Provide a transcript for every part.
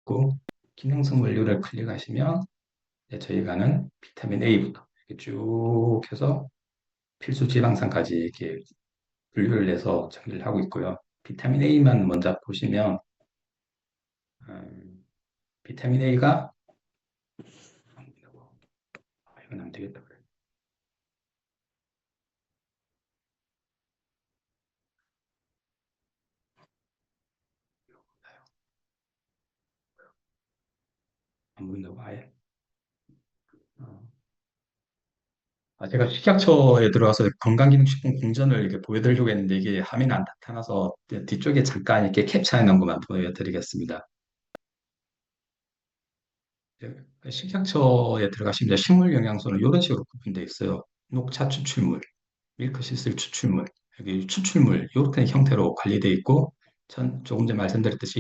있고, 기능성 원료를 클릭하시면 이제 저희가 하는 비타민 A부터 이렇게 쭉 해서 필수 지방산까지 이렇게 분류를 해서 정리를 하고 있고요. 비타민 A만 먼저 보시면 비타민 A가 이건 안 되겠다 그래. 안 보인다고 아예. 어. 제가 식약처에 들어가서 건강기능식품 공전을 이렇게 보여드리려고 했는데 이게 화면이 안 나타나서 뒤쪽에 잠깐 이렇게 캡처해 놓은 것만 보여드리겠습니다. 식약처에 들어가시면 이제 식물 영양소는 이런 식으로 구분되어 있어요. 녹차 추출물, 밀크시슬 추출물, 여기 추출물 이렇게 형태로 관리되어 있고, 전 조금 전에 말씀드렸듯이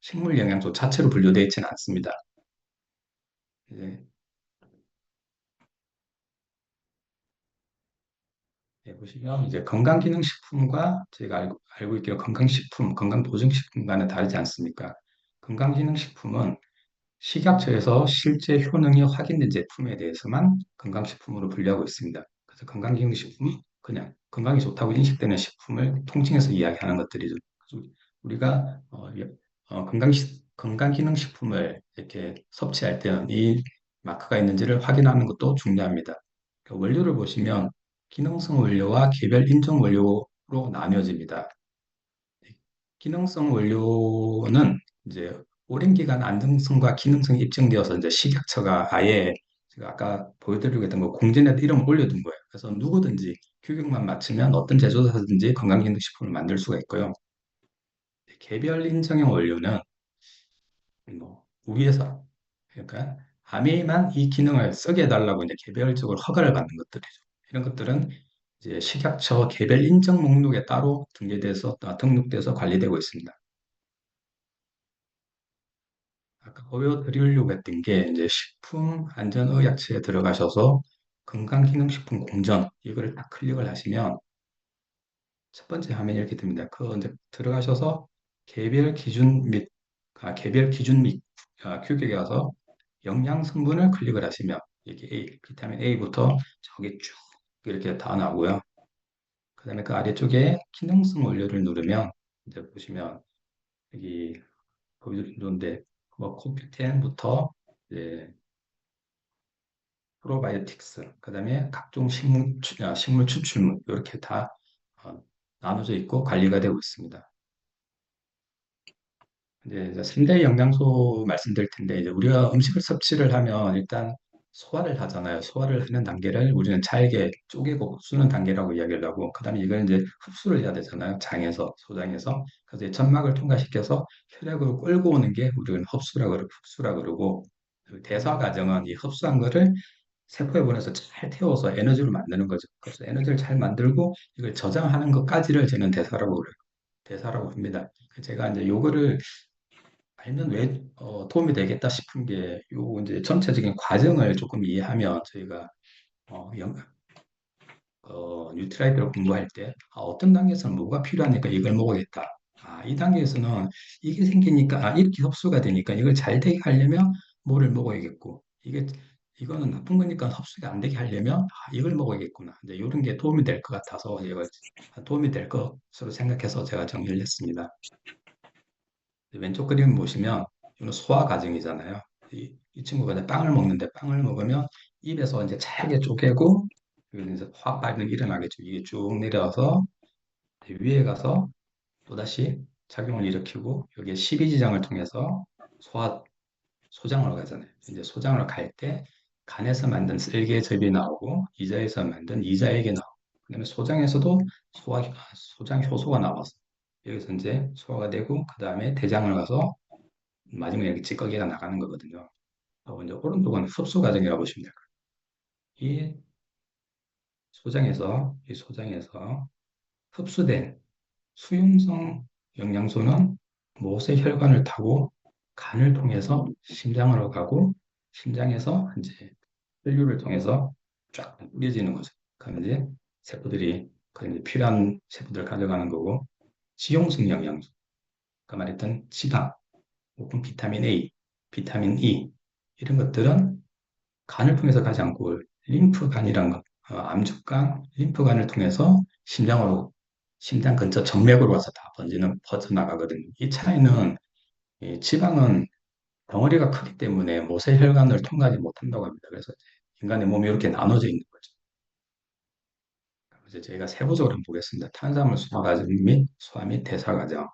식물 영양소 자체로 분류되어 있지는 않습니다. 예, 보시면 이제 건강기능식품과 저희가 알고 있기로 건강식품, 건강보증식품과는 다르지 않습니까? 건강기능식품은 식약처에서 실제 효능이 확인된 제품에 대해서만 건강식품으로 분류하고 있습니다. 그래서 건강기능식품은 그냥 건강이 좋다고 인식되는 식품을 통칭해서 이야기하는 것들이죠. 그래서 우리가 건강기능식품을 이렇게 섭취할 때는 이 마크가 있는지를 확인하는 것도 중요합니다. 그 원료를 보시면 기능성 원료와 개별 인정 원료로 나뉘어집니다. 기능성 원료는 이제 오랜 기간 안정성과 기능성이 입증되어서 이제 식약처가 아예 제가 아까 보여드리고 했던 거 공진에다 이름을 올려둔 거예요. 그래서 누구든지 규격만 맞추면 어떤 제조사든지 건강기능식품을 만들 수가 있고요. 개별 인정형 원료는 뭐 우리 회사 그러니까 아메이만 이 기능을 쓰게 해달라고 이제 개별적으로 허가를 받는 것들이죠. 이런 것들은 이제 식약처 개별 인정 목록에 따로 등록돼서 관리되고 있습니다. 아까 보여드리려고 했던 게 이제 식품안전의약처에 들어가셔서 건강기능식품 공전 이거를 딱 클릭을 하시면 첫 번째 화면이 이렇게 듭니다. 그 이제 들어가셔서 개별 기준 및 개별 기준 및 규격에 가서 영양 성분을 클릭을 하시면 이렇게 비타민 A부터 저기 쭉 이렇게 다 나오고요. 그다음에 그 아래쪽에 기능성 원료를 누르면 이제 보시면 여기 보여드리는데 뭐 코큐텐부터 이제 프로바이오틱스, 그다음에 각종 식물 추출물 이렇게 다 어, 나눠져 있고 관리가 되고 있습니다. 이제 3대 영양소 말씀드릴 텐데 이제 우리가 음식을 섭취를 하면 일단 소화를 하잖아요. 소화를 하는 단계를 우리는 잘게 쪼개고 흡수는 단계라고 이야기를 하고 그다음에 이걸 이제 흡수를 해야 되잖아요. 장에서 소장에서 그래서 이 점막을 통과시켜서 혈액으로 끌고 오는 게 우리는 흡수라 그러고 그 대사 과정은 이 흡수한 거를 세포에 보내서 잘 태워서 에너지로 만드는 거죠. 그래서 에너지를 잘 만들고 이걸 저장하는 것까지를 저는 대사라고 그래요. 대사라고 합니다. 제가 이제 요거를 알면 왜 도움이 되겠다 싶은 게 요 이제 전체적인 과정을 조금 이해하면 저희가 어, 영, 뉴트라이드를 공부할 때 어떤 단계에서는 뭐가 필요하니까 이걸 먹어야겠다. 이 단계에서는 이게 생기니까 이렇게 흡수가 되니까 이걸 잘 되게 하려면 뭐를 먹어야겠고 이거는 나쁜 거니까 흡수가 안 되게 하려면 이걸 먹어야겠구나. 이제 이런 게 도움이 될 것 같아서 제가 도움이 될 것으로 생각해서 제가 정리를 했습니다. 왼쪽 그림 보시면 이건 소화 과정이잖아요. 이 친구가 이제 빵을 먹는데 빵을 먹으면 입에서 이제 잘게 쪼개고 여기 이제 화학 반응이 일어나겠죠. 이게 쭉 내려와서 위에 가서 또다시 작용을 일으키고 여기에 십이지장을 통해서 소화 소장으로 가잖아요. 이제 소장으로 갈 때 간에서 만든 쓸개즙이 나오고 이자에서 만든 이자액이 나오고 그다음에 소장에서도 소장 효소가 나와서 여기서 이제 소화가 되고 그다음에 대장을 가서 마지막에 이렇게 찌꺼기가 나가는 거거든요. 이제 오른쪽은 흡수 과정이라고 보시면 돼요. 이 이 소장에서 흡수된 수용성 영양소는 못의 혈관을 타고 간을 통해서 심장으로 가고 심장에서 이제 혈류를 통해서 쫙 뿌려지는 거죠. 그럼 이제 세포들이 그 이제 필요한 세포들을 가져가는 거고 지용성 영양소, 아까 말했던 지방, 혹은 비타민 A 비타민 E 이런 것들은 간을 통해서 가지 않고 림프간이란 것, 암축간, 림프간을 통해서 심장으로 심장 근처 정맥으로 와서 다 번지는 퍼져나가거든요. 이 차이는 이 지방은 덩어리가 크기 때문에 모세혈관을 통과하지 못한다고 합니다. 그래서 인간의 몸이 이렇게 나눠져 있는 거죠. 이제 저희가 세부적으로 한번 보겠습니다. 탄수화물 소화 과정 및 소화 및 대사 과정.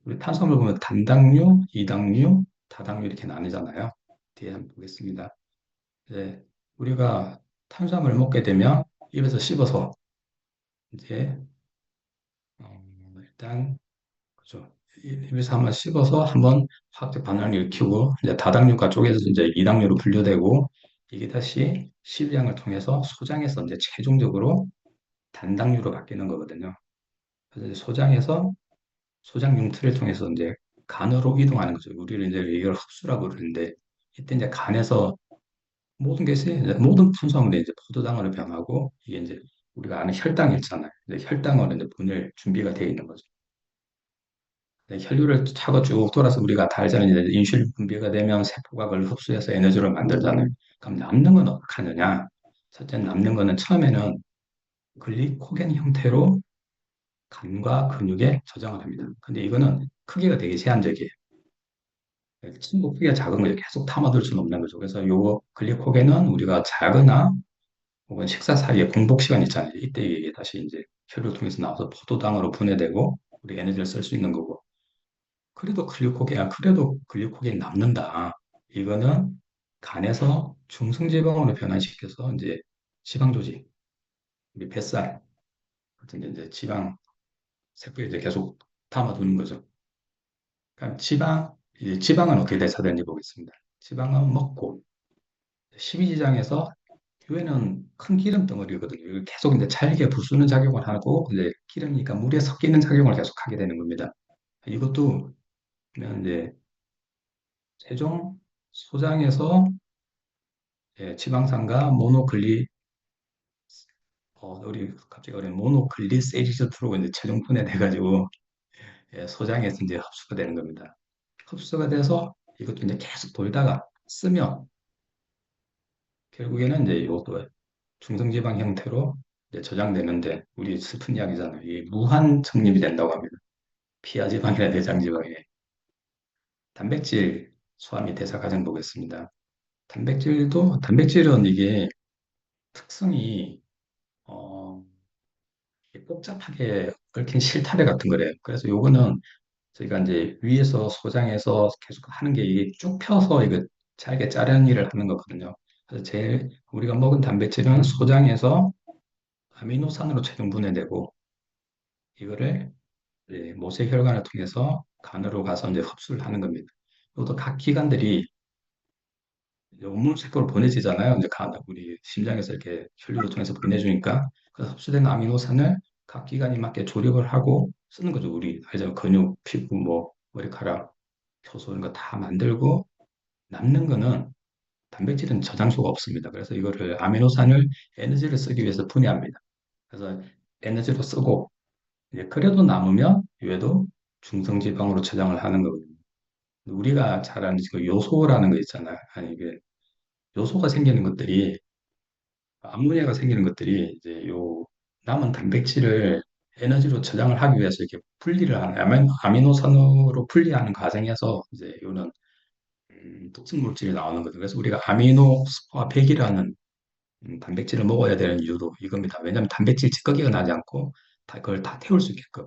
우리 탄수화물 보면 단당류, 이당류, 다당류 이렇게 나뉘잖아요. 뒤에 한번 보겠습니다. 이제 우리가 탄수화물을 먹게 되면 입에서 씹어서 이제 일단 그죠. 입에서 한번 씹어서 한번 화학적 반응을 일으키고 이제 다당류가 쪼개져서 이제 이당류로 분류되고 이게 다시 십이양을 통해서 소장에서 이제 최종적으로 단당류로 바뀌는 거거든요. 그래서 이제 소장에서 소장 융틀을 통해서 이제 간으로 이동하는 거죠. 우리는 이제 이걸 흡수라고 그러는데 이때 이제 간에서 모든 것이 이제 모든 탄수화물이 이제 포도당으로 변하고 이게 이제 우리가 아는 혈당이 있잖아요. 이제 혈당으로 이제 분열 준비가 되어 있는 거죠. 네, 혈류를 차고 쭉 돌아서 우리가 다 알잖아요. 이제 인슐린 분비가 되면 세포가 그걸 흡수해서 에너지를 만들잖아요. 그럼 남는 건 어떻게 하느냐? 첫째 남는 거는 처음에는 글리코겐 형태로 간과 근육에 저장을 합니다. 근데 이거는 크기가 되게 제한적이에요. 친구 크기가 작은 거죠. 계속 담아둘 수는 없는 거죠. 그래서 요 글리코겐은 우리가 자거나 혹은 식사 사이에 공복 시간 있잖아요. 이때 이게 다시 이제 혈류를 통해서 나와서 포도당으로 분해되고 우리 에너지를 쓸 수 있는 거고. 그래도 글리코겐이 남는다. 이거는 간에서 중성지방으로 변환시켜서 이제 지방 조직, 우리 뱃살 같은 게 이제 지방 세포에 이제 계속 담아두는 거죠. 그러니까 이제 지방은 어떻게 대사되는지 보겠습니다. 지방은 먹고 십이지장에서 유해는 큰 기름 덩어리거든요. 이걸 계속 이제 잘게 부수는 작용을 하고 이제 기름이니까 물에 섞이는 작용을 계속 하게 되는 겁니다. 이것도 그냥 이제 최종 소장에서 지방산과 우리 갑자기 어려운 모노글리세리드로 이제 최종 분해돼가지고 소장에서 이제 흡수가 되는 겁니다. 흡수가 돼서 이것도 이제 계속 돌다가 쓰면 결국에는 이제 이것도 중성지방 형태로 이제 저장되는데 우리 슬픈 이야기잖아요. 이 무한 정립이 된다고 합니다. 피하지방이나 내장지방에 단백질 소화 및 대사 과정 보겠습니다. 단백질은 이게 특성이 어, 복잡하게 얽힌 실타래 같은 거래요. 그래서 요거는 저희가 이제 위에서 소장해서 계속 하는 게 이게 쭉 펴서 이거 잘게 자르는 일을 하는 거거든요. 그래서 제일 우리가 먹은 단백질은 소장해서 아미노산으로 최종 분해되고 이거를 이제 모세혈관을 통해서 간으로 가서 이제 흡수를 하는 겁니다. 이것도 각 기관들이 이제 온몸 세포로 보내지잖아요. 이제 우리 심장에서 이렇게 혈류를 통해서 보내주니까 그 흡수된 아미노산을 각 기관이 맞게 조립을 하고 쓰는 거죠. 우리 알죠? 근육, 피부, 뭐 머리카락, 효소 이런 거 다 만들고 남는 거는 단백질은 저장소가 없습니다. 그래서 이거를 아미노산을 에너지를 쓰기 위해서 분해합니다. 그래서 에너지로 쓰고 이제 그래도 남으면 얘도 중성지방으로 저장을 하는 거거든요. 우리가 잘 아는 그 요소라는 거 있잖아요. 아니 이게 요소가 생기는 것들이 암모니아가 생기는 것들이 이제 요 남은 단백질을 에너지로 저장을 하기 위해서 이렇게 분리를 하는 아미노산으로 분리하는 과정에서 이제 요는 독성 물질이 나오는 거죠. 그래서 우리가 아미노스와 백이라는 단백질을 먹어야 되는 이유도 이겁니다. 왜냐하면 단백질 찌꺼기가 나지 않고 그걸 다 태울 수 있게끔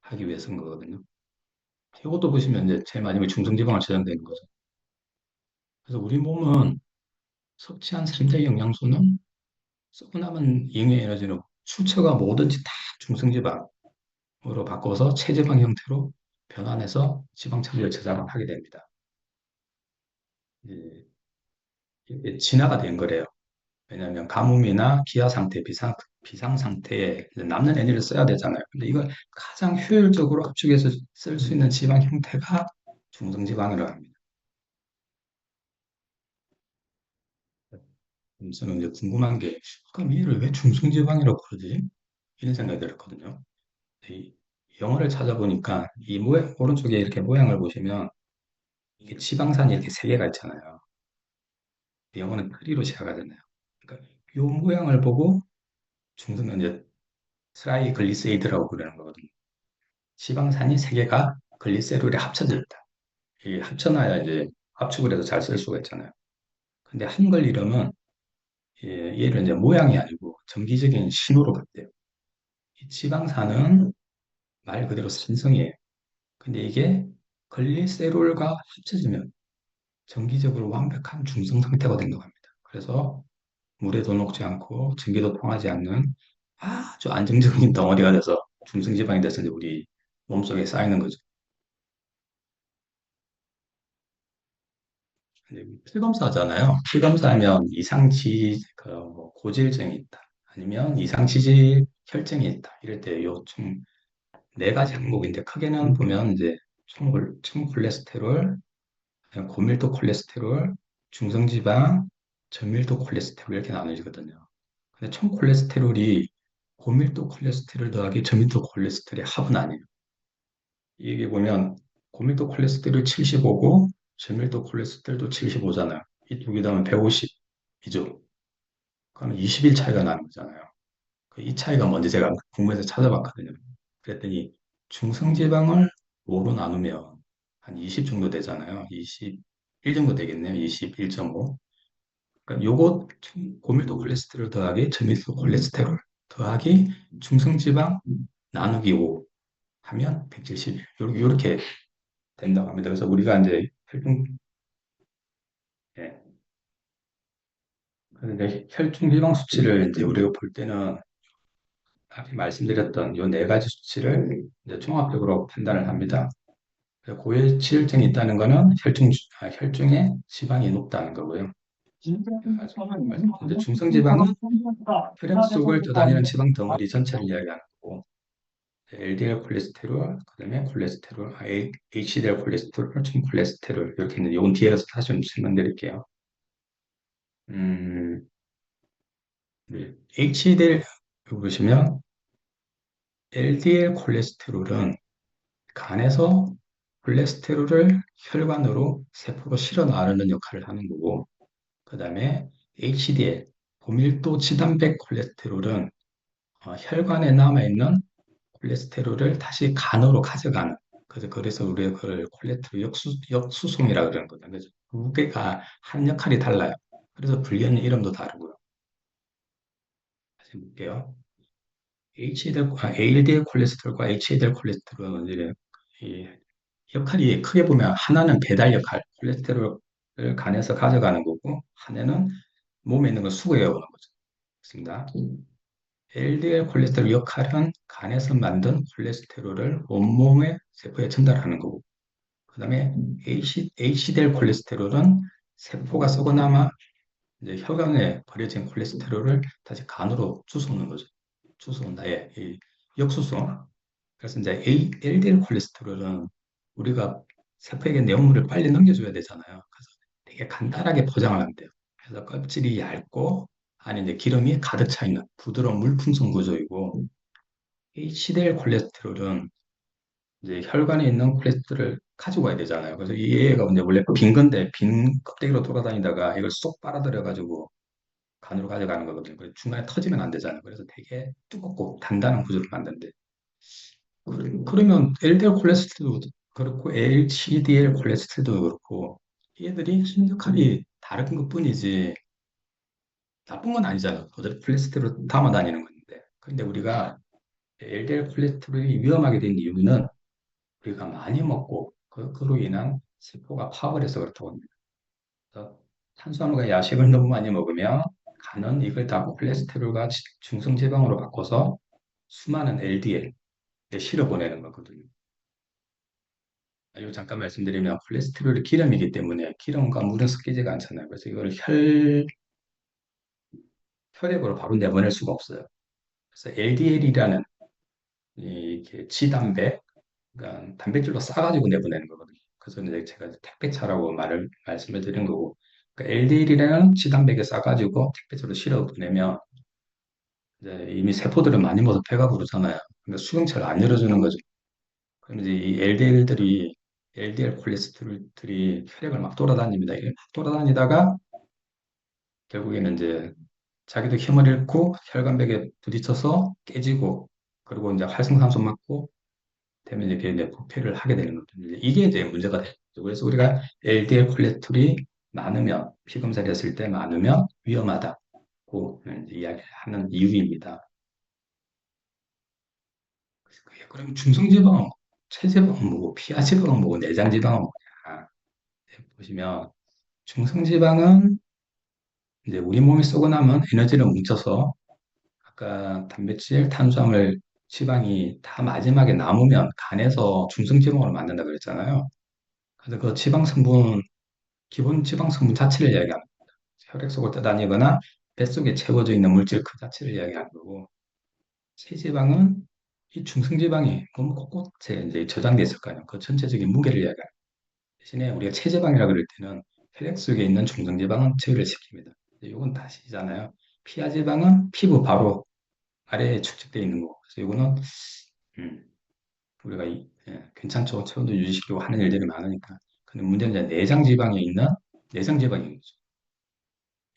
하기 위해서인 거거든요. 이것도 보시면 이제 제일 마지막에 중성지방을 저장되는 거죠. 그래서 우리 몸은 섭취한 3대 영양소는 쓰고 남은 잉여 에너지는 수처가 뭐든지 다 중성지방으로 바꿔서 체지방 형태로 변환해서 지방 처리를 저장을 하게 됩니다. 이게 진화가 된 거래요. 왜냐하면 가뭄이나 기아 상태, 비상 상태에 남는 에너지를 써야 되잖아요. 근데 이걸 가장 효율적으로 압축해서 쓸 수 있는 지방 형태가 중성지방이라고 합니다. 저는 이제 궁금한 게, 그럼 이를 왜 중성지방이라고 그러지? 이런 생각이 들었거든요. 이 영어를 찾아보니까 오른쪽에 이렇게 모양을 보시면 이게 지방산이 이렇게 세 개가 있잖아요. 영어는 트리로 시작하잖아요. 그러니까 이 모양을 보고 중성은 이제 트라이글리세이드라고 부르는 거거든요. 지방산이 세 개가 글리세롤에 합쳐져 있다. 이게 합쳐놔야 이제 압축을 해서 잘 쓸 수가 있잖아요. 근데 한글 이름은 얘를 이제 모양이 아니고 정기적인 신호로 봤대요. 이 지방산은 말 그대로 산성이에요. 근데 이게 글리세롤과 합쳐지면 정기적으로 완벽한 중성 상태가 된다고 합니다. 그래서 물에도 녹지 않고 전기도 통하지 않는 아주 안정적인 덩어리가 돼서 중성지방이 돼서 이제 우리 몸속에 쌓이는 거죠. 근데 피검사잖아요. 피검사하면 이상뭐 고지혈증이 있다. 아니면 이상지질 혈증이 있다. 이럴 때 요 총 네 가지 항목인데 크게는 보면 이제 총 콜레스테롤, 고밀도 콜레스테롤, 중성지방, 저밀도 콜레스테롤 이렇게 나눠지거든요. 근데 총 콜레스테롤이 고밀도 콜레스테롤 더하기 저밀도 콜레스테롤의 합은 아니에요. 이게 보면 고밀도 콜레스테롤 75고 저밀도 콜레스테롤도 75잖아요. 이 두 개 더하면 150이죠. 그러면 20일 차이가 나는 거잖아요. 이 차이가 뭔지 제가 궁금해서 찾아봤거든요. 그랬더니 중성지방을 5로 나누면 한 20 정도 되잖아요. 21 정도 되겠네요. 21.5. 그러니까 요거 고밀도 콜레스테롤 더하기 저밀도 콜레스테롤 더하기 중성지방 나누기 5 하면 170. 요렇게 된다고 합니다. 그래서 우리가 이제 예, 그래서 이제 혈중 지방 수치를 이제 우리가 볼 때는 앞에 말씀드렸던 요 네 가지 수치를 이제 종합적으로 판단을 합니다. 고혈지혈증이 있다는 거는 혈중에 지방이 높다는 거고요. 이제 중성지방은 혈액 속을 떠다니는 지방 덩어리 전체를 이야기하는 거고, LDL 콜레스테롤, 그다음에 콜레스테롤, HDL 콜레스테롤, 총 콜레스테롤 이렇게 있는데 이건 뒤에서 다시 좀 설명드릴게요. 음, 네. HDL 보시면 LDL 콜레스테롤은 간에서 콜레스테롤을 혈관으로 세포로 실어 나르는 역할을 하는 거고, 그 다음에 HDL, 고밀도 지단백 콜레스테롤은 혈관에 남아있는 콜레스테롤을 다시 간으로 가져가는. 그래서 우리가 그걸 콜레스테롤 역수송이라고 그러는 거죠. 그래서 두 개가 하는 역할이 달라요. 그래서 분리하는 이름도 다르고요. 다시 볼게요. LDL 콜레스테롤과 HDL 콜레스테롤은 이제 이 역할이 크게 보면 하나는 배달 역할, 콜레스테롤을 간에서 가져가는 거고, 하나는 몸에 있는 걸 수거해 오는 거죠. 그렇습니다. LDL 콜레스테롤 역할은 간에서 만든 콜레스테롤을 온몸의 세포에 전달하는 거고, 그 다음에 HDL 콜레스테롤은 세포가 썩어 남아 이제 혈관에 버려진 콜레스테롤을 다시 간으로 주워오는 거죠. 주워온다. 예, 이 역수소. 그래서 이제 LDL 콜레스테롤은 우리가 세포에게 내용물을 빨리 넘겨줘야 되잖아요. 그래서 되게 간단하게 포장을 한대요. 그래서 껍질이 얇고 안에 이제 기름이 가득 차 있는 부드러운 물풍선 구조이고 HDL 콜레스테롤은 이제 혈관에 있는 콜레스테롤을 가지고 와야 되잖아요. 그래서 이 얘가 이제 원래 빈 건데 빈 껍데기로 돌아다니다가 이걸 쏙 빨아들여 가지고 간으로 가져가는 거거든요. 그래서 중간에 터지면 안 되잖아요. 그래서 되게 두껍고 단단한 구조를 만든대. 그러면 LDL 콜레스테롤도 그렇고 HDL 콜레스테롤도 그렇고 얘들이 역할이 다른 것뿐이지 나쁜 건 아니잖아요. 어차피 콜레스테롤 담아 다니는 건데. 근데 우리가 LDL 콜레스테롤이 위험하게 된 이유는 우리가 많이 먹고 그로 인한 세포가 파열을 해서 그렇다고 합니다. 그래서 탄수화물과 야식을 너무 많이 먹으면 간은 이걸 다 콜레스테롤과 중성지방으로 바꿔서 수많은 LDL 실어 보내는 거거든요. 이거 잠깐 말씀드리면 콜레스테롤이 기름이기 때문에 기름과 물은 섞이지가 않잖아요. 그래서 이걸 혈액으로 바로 내보낼 수가 없어요. 그래서 LDL이라는 이게 지단백, 그러니까 단백질로 싸가지고 내보내는 거거든요. 그래서 이제 제가 택배차라고 말씀을 드린 거고, 그러니까 LDL이라는 지단백에 싸가지고 택배차로 실어 보내면 이제 이미 세포들은 많이 먹어서 배가 부르잖아요. 근데 수용체를 안 열어주는 거죠. 그럼 이제 이 LDL들이 LDL 콜레스테롤들이 혈액을 막 돌아다닙니다. 이게 막 돌아다니다가 결국에는 이제 자기도 힘을 잃고 혈관벽에 부딪혀서 깨지고 그리고 이제 활성산소 맞고 되면 이제 부패를 하게 되는 거죠. 이게 이제 문제가 되죠. 그래서 우리가 LDL 콜레스테롤이 많으면 피 검사를 했을 때 많으면 위험하다고 이제 이야기하는 이유입니다. 그럼 중성지방은 체지방은 뭐고 피하지방은 뭐고 내장지방은 뭐냐? 보시면 중성지방은 이제 우리 몸이 쏘고 나면 에너지를 뭉쳐서 아까 단백질, 탄수화물, 지방이 다 마지막에 남으면 간에서 중성지방으로 만든다 그랬잖아요. 그래서 그 지방 성분, 기본 지방 성분 자체를 이야기하는 혈액 속을 떠다니거나 뱃속에 채워져 있는 물질 그 자체를 이야기하는 거고 체지방은 이 중성지방이 몸 곳곳에 이제 저장돼 있을 거 아니에요. 그 전체적인 무게를 이야기하는 대신에 우리가 체지방이라 그럴 때는 혈액 속에 있는 중성지방은 제어를 시킵니다. 이건 다시잖아요. 피하지방은 피부 바로 아래에 축적되어 있는 거. 그래서 이거는 음, 우리가 괜찮죠. 체온도 유지시키고 하는 일들이 많으니까. 근데 문제는 이제 내장 지방에 있는 내장 지방인 거죠.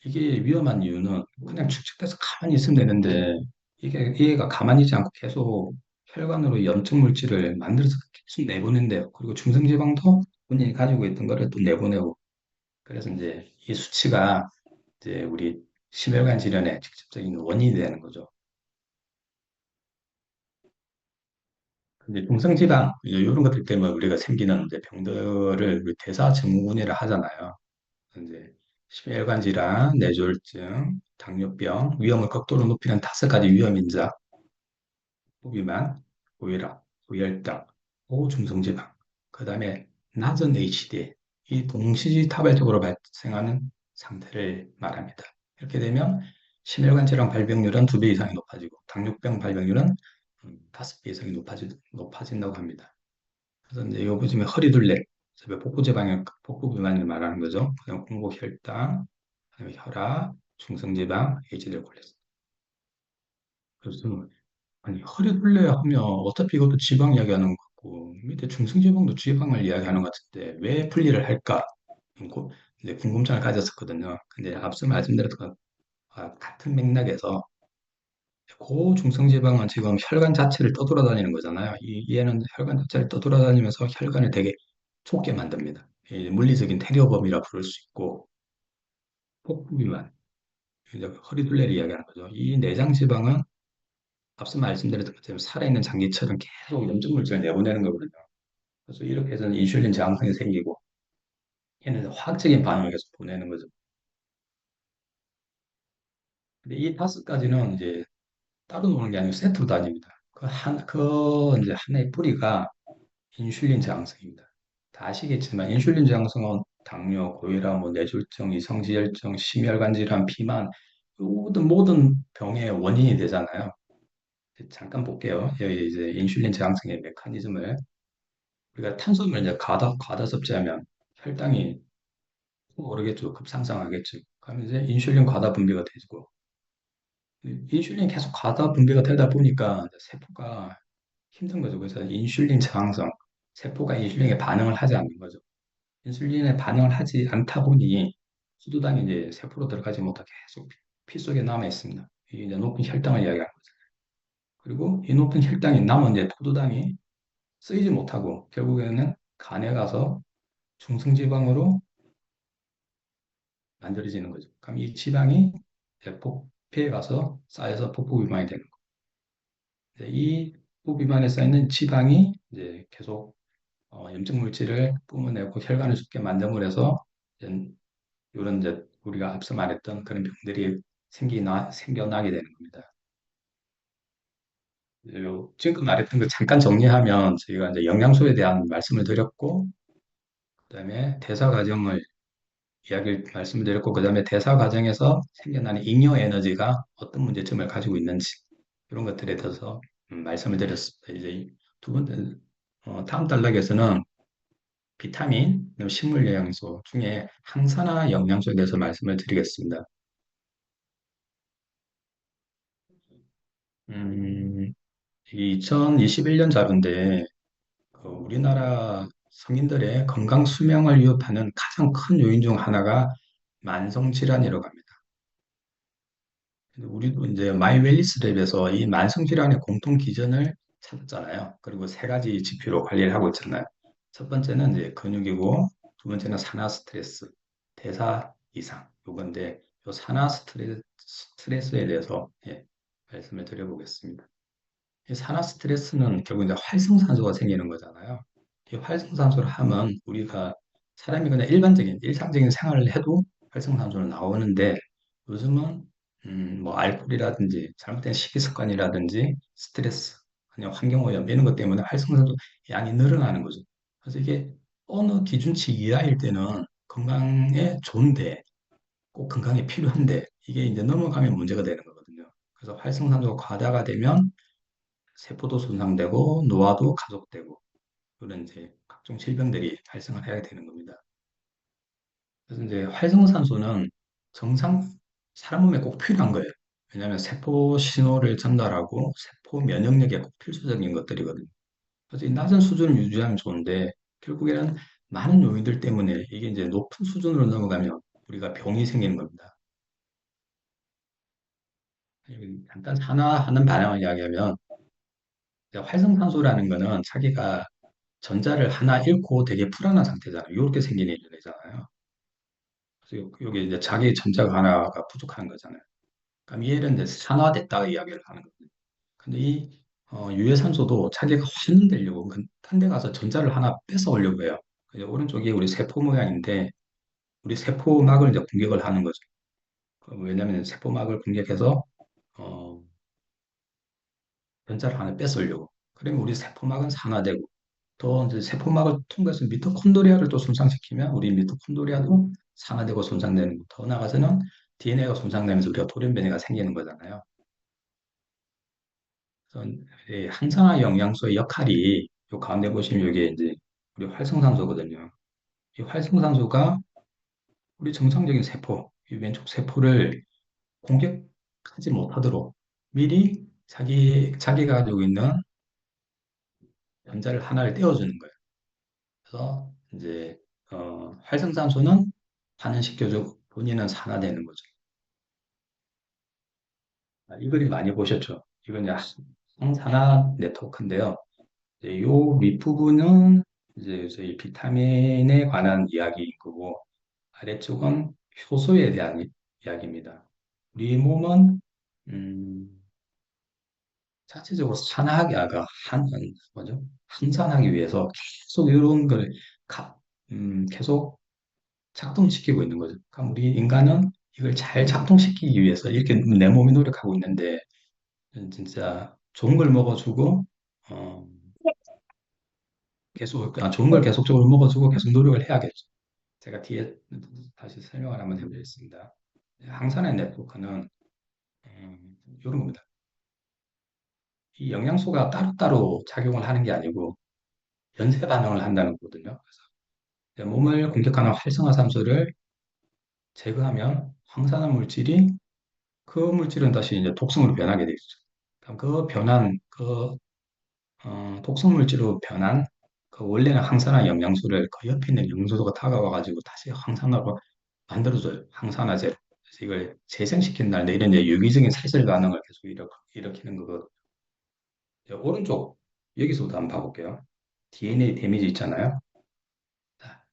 이게 위험한 이유는 그냥 축적돼서 가만히 있으면 되는데 이게 얘가 가만히 있지 않고 계속 혈관으로 염증 물질을 만들어서 계속 내보낸대요. 그리고 중성 지방도 본인이 가지고 있던 거를 또 내보내고 그래서 이제 이 수치가 이제 우리 심혈관 질환의 직접적인 원인이 되는 거죠. 근데 중성지방 이런 것들 때문에 우리가 생기는 이제 병들을 우리 대사증후군이라 하잖아요. 이제 심혈관 질환, 뇌졸중, 당뇨병, 위험을 극도로 높이는 5가지 위험 인자, 고비만, 고혈압, 고혈당, 고중성지방, 그 다음에 낮은 HDL, 이 동시다발적으로 발생하는 상태를 말합니다. 이렇게 되면 심혈관 질환 발병률은 2배 이상이 높아지고 당뇨병 발병률은 5배 이상이 높아진다고 합니다. 그래서 이제 요 요즘에 허리둘레, 복부 지방의 복부 비만을 말하는 거죠. 그다음 공복혈당, 그다음에 혈압, 중성지방, HDL 콜레스테롤. 그래서 아니 허리둘레 하면 어차피 이것도 지방 이야기하는 것 같고 밑에 중성지방도 지방을 이야기하는 것 같은데 왜 분리를 할까? 이제 궁금증을 가졌었거든요. 근데 앞서 말씀드렸던 것 같은 맥락에서 고중성지방은 지금 혈관 자체를 떠돌아다니는 거잖아요. 얘는 혈관 자체를 떠돌아다니면서 혈관을 되게 좁게 만듭니다. 이 물리적인 테리오범이라 부를 수 있고 복부비만, 이제 허리둘레를 이야기하는 거죠. 이 내장지방은 앞서 말씀드렸던 것처럼 살아있는 장기처럼 계속 염증물질을 내보내는 거거든요. 그래서 이렇게 해서 인슐린 저항성이 생기고 얘는 화학적인 반응을 계속 보내는 거죠. 근데 이 5가지는 이제 따로 노는 게 아니고 세트로 다닙니다. 그 이제 하나의 뿌리가 인슐린 저항성입니다. 다 아시겠지만 인슐린 저항성은 당뇨, 고혈압, 뭐 뇌졸중, 이성지혈증, 심혈관 질환, 비만 모든 병의 원인이 되잖아요. 잠깐 볼게요. 여기 이제 인슐린 저항성의 메커니즘을 우리가 탄수화물 이제 과다 섭취하면 혈당이 오르겠죠. 급상승하겠죠. 그러면 이제 인슐린 과다 분비가 되고 인슐린 계속 과다 분비가 되다 보니까 이제 세포가 힘든 거죠. 그래서 인슐린 저항성, 세포가 인슐린에 반응을 하지 않는 거죠. 인슐린에 반응을 하지 않다 보니 포도당이 이제 세포로 들어가지 못하게 계속 피 속에 남아 있습니다. 이게 이제 높은 혈당을 이야기하는 거죠. 그리고 이 높은 혈당이 남은 이제 포도당이 쓰이지 못하고 결국에는 간에 가서 중성지방으로 만들어지는 거죠. 그럼 이 지방이 이제 복부에 가서 쌓여서 복부 비만이 되는 거죠. 이 복부 비만에 쌓이는 지방이 이제 계속 염증 물질을 뿜어내고 혈관을 좁게 만듦으로 해서 이런 이제 우리가 앞서 말했던 그런 병들이 생겨나게 되는 겁니다. 지금 말했던 거 잠깐 정리하면 저희가 이제 영양소에 대한 말씀을 드렸고, 그다음에 대사 과정을 이야기를 말씀을 드렸고, 그다음에 대사 과정에서 생겨나는 잉여 에너지가 어떤 문제점을 가지고 있는지 이런 것들에 대해서 말씀을 드렸습니다. 이제 두 번째 다음 단락에서는 비타민, 그리고 식물 영양소 중에 항산화 영양소에 대해서 말씀을 드리겠습니다. 2021년 자료인데 우리나라 성인들의 건강 수명을 위협하는 가장 큰 요인 중 하나가 만성질환이라고 합니다. 근데 우리도 이제 마이 웰리스 랩에서 이 만성질환의 공통 기전을 찾았잖아요. 그리고 세 가지 지표로 관리를 하고 있잖아요. 첫 번째는 이제 근육이고, 두 번째는 산화 스트레스, 대사 이상. 요건데, 요 산화 스트레스에 대해서 말씀을 드려보겠습니다. 이 산화 스트레스는 결국 이제 활성산소가 생기는 거잖아요. 이 활성산소를 하면 우리가 사람이 그냥 일반적인 일상적인 생활을 해도 활성산소는 나오는데 요즘은 뭐 알코올이라든지 잘못된 식이습관이라든지 스트레스 아니면 환경오염 이런 것 때문에 활성산소 양이 늘어나는 거죠. 그래서 이게 어느 기준치 이하일 때는 건강에 좋은데 꼭 건강에 필요한데 이게 이제 넘어가면 문제가 되는 거거든요. 그래서 활성산소가 과다가 되면 세포도 손상되고 노화도 가속되고 그런 이제 각종 질병들이 발생을 해야 되는 겁니다. 그래서 이제 활성산소는 정상 사람 몸에 꼭 필요한 거예요. 왜냐하면 세포 신호를 전달하고 세포 면역력에 꼭 필수적인 것들이거든요. 그래서 이 낮은 수준을 유지하면 좋은데 결국에는 많은 요인들 때문에 이게 이제 높은 수준으로 넘어가면 우리가 병이 생기는 겁니다. 간단 산화하는 반응을 이야기하면 활성산소라는 거는 자기가 전자를 하나 잃고 되게 불안한 상태잖아요. 이렇게 생긴 일이잖아요. 그래서 여기 이제 자기 전자가 하나가 부족한 거잖아요. 그럼 이 애는 이제 산화됐다 이야기를 하는 거거든요. 근데 이 유해산소도 자기가 환원되려고 딴데 가서 전자를 하나 뺏어 오려고 해요. 그래서 오른쪽이 우리 세포 모양인데 우리 세포막을 이제 공격을 하는 거죠. 왜냐하면 세포막을 공격해서 어, 전자를 하나 뺏으려고. 그러면 우리 세포막은 산화되고 또 이제 세포막을 통해서 미토콘드리아를 또 손상시키면 우리 미토콘드리아도 산화되고 손상되는 거. 더 나아가서는 DNA가 손상되면서 우리가 돌연변이가 생기는 거잖아요. 그래서 이 항산화 영양소의 역할이 요 가운데 보시면 이게 이제 우리 활성산소거든요. 이 활성산소가 우리 정상적인 세포, 이 왼쪽 세포를 공격하지 못하도록 미리 자기가 가지고 있는 전자를 하나를 떼어주는 거예요. 그래서 이제 활성산소는 반응시켜주고 본인은 산화되는 거죠. 이 그림 많이 보셨죠? 이건 이제 항산화 네트워크인데요. 이제 이 윗부분은 이제 저희 비타민에 관한 이야기인 거고 아래쪽은 효소에 대한 이야기입니다. 우리 몸은 자체적으로 산화하기 아까 뭐죠? 항산하기 위해서 계속 이런 걸 계속 작동시키고 있는 거죠. 그럼 우리 인간은 이걸 잘 작동시키기 위해서 이렇게 내 몸이 노력하고 있는데 진짜 좋은 걸 먹어주고 어, 계속 좋은 걸 계속적으로 먹어주고 계속 노력을 해야겠죠. 제가 뒤에 다시 설명을 한번 해드리겠습니다. 항산화 네트워크는 이런 겁니다. 이 영양소가 따로따로 작용을 하는 게 아니고 연쇄 반응을 한다는 거거든요. 그래서 몸을 공격하는 활성화산소를 제거하면 황산화 물질이 그 물질은 다시 이제 독성으로 변하게 되죠. 그럼 그 변한 독성 물질로 변한 그 원래는 항산화 영양소를 그 옆에 있는 영양소가 다가와가지고 다시 항산화로 만들어줘요. 항산화제로. 그래서 이걸 재생시킨다는데 이런 이제 유기적인 살질 반응을 계속 일으키는 거거든요. 이제 오른쪽 여기서부터 한번 봐볼게요. DNA 데미지 있잖아요. 자,